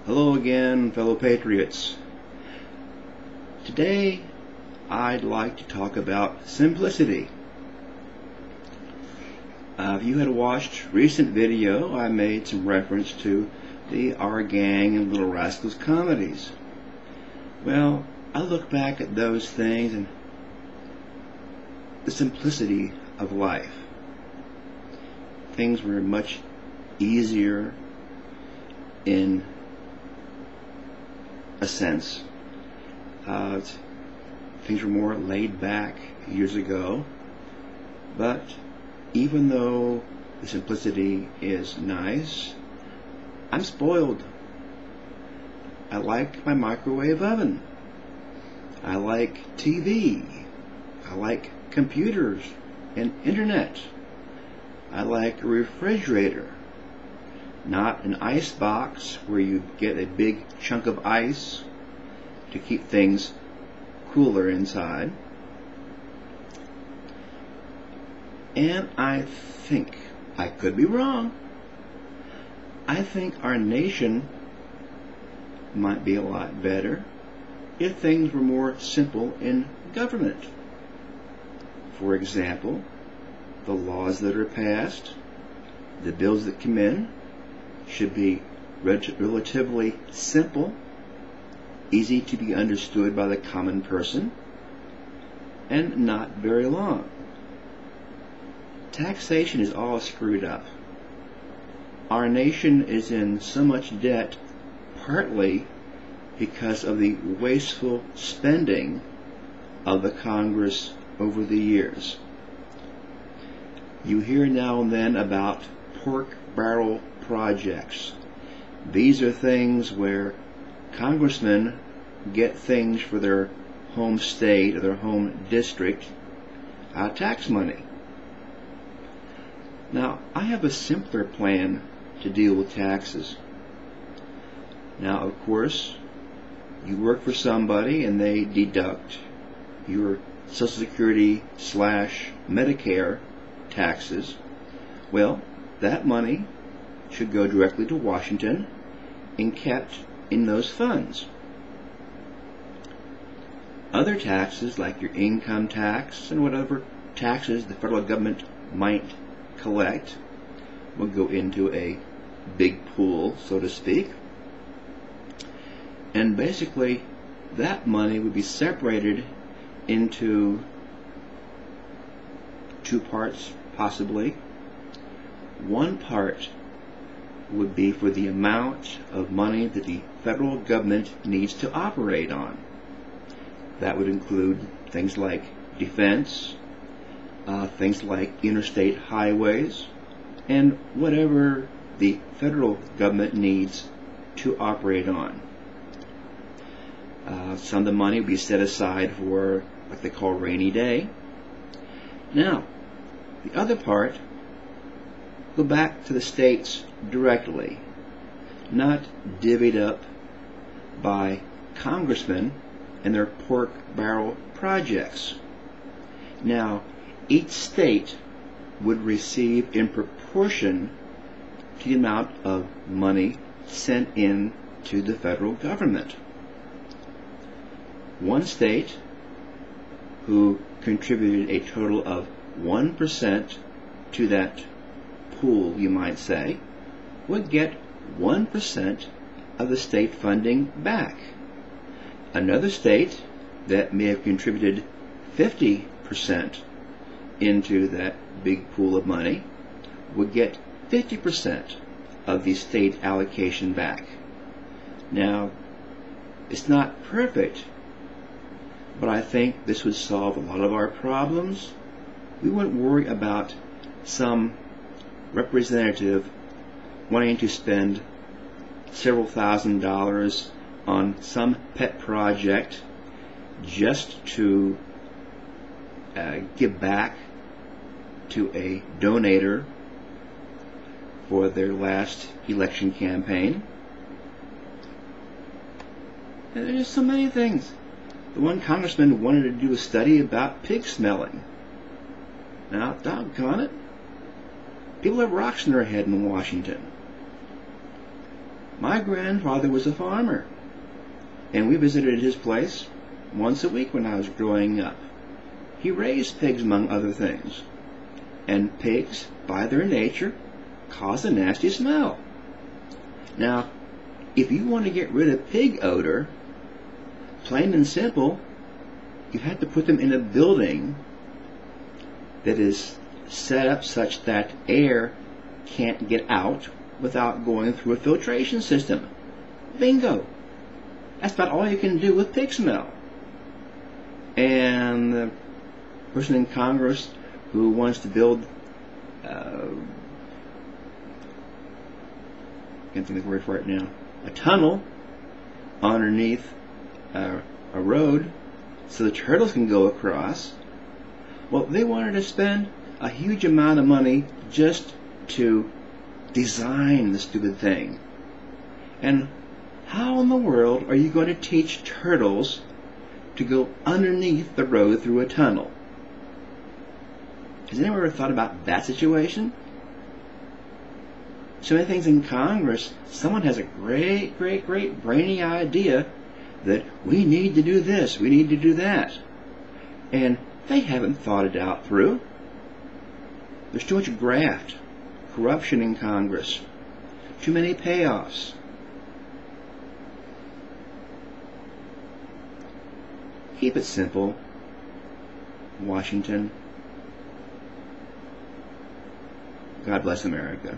Hello again, fellow patriots. Today, I'd like to talk about simplicity. If you had watched recent video, I made some reference to the Our Gang and Little Rascals comedies. Well, I look back at those things and the simplicity of life. Things were much easier in a sense. Things were more laid back years ago, but even though the simplicity is nice, I'm spoiled. I like my microwave oven. I like TV. I like computers and internet. I like a refrigerator, not an ice box where you get a big chunk of ice to keep things cooler inside. And I think, I could be wrong, I think our nation might be a lot better if things were more simple in government. For example, the laws that are passed, the bills that come in, should be relatively simple, easy to be understood by the common person, and not very long. Taxation is all screwed up. Our nation is in so much debt partly because of the wasteful spending of the Congress over the years. You hear now and then about pork barrel projects. These are things where congressmen get things for their home state or their home district out of tax money. Now, I have a simpler plan to deal with taxes. Now, of course, you work for somebody and they deduct your Social Security / Medicare taxes. Well, that money should go directly to Washington and kept in those funds. Other taxes, like your income tax and whatever taxes the federal government might collect, will go into a big pool, so to speak. And basically, that money would be separated into two parts, possibly. One part would be for the amount of money that the federal government needs to operate on. That would include things like defense, things like interstate highways, and whatever the federal government needs to operate on. Some of the money would be set aside for what they call rainy day. Now, the other part go back to the states directly, not divvied up by congressmen and their pork barrel projects. Now, each state would receive in proportion to the amount of money sent in to the federal government. One state who contributed a total of 1% to that pool, you might say, would get 1% of the state funding back. Another state that may have contributed 50% into that big pool of money would get 50% of the state allocation back. Now, it's not perfect, but I think this would solve a lot of our problems. We wouldn't worry about some representative wanting to spend several $1,000s on some pet project just to give back to a donator for their last election campaign. And there's so many things. The one congressman wanted to do a study about pig smelling. Now, doggone it, people have rocks in their head in Washington. My grandfather was a farmer, and we visited his place once a week when I was growing up. He raised pigs, among other things, and pigs, by their nature, cause a nasty smell. Now, if you want to get rid of pig odor, plain and simple, you have to put them in a building that is set up such that air can't get out without going through a filtration system. Bingo! That's about all you can do with pig smell. And the person in Congress who wants to build, can't think of the word for it now, a tunnel underneath a road so the turtles can go across. Well, they wanted to spend a huge amount of money just to design the stupid thing. And how in the world are you going to teach turtles to go underneath the road through a tunnel? Has anyone ever thought about that situation? So many things in Congress, someone has a great brainy idea that we need to do this, we need to do that. And they haven't thought it out through. There's too much graft, corruption in Congress, too many payoffs. Keep it simple, Washington. God bless America.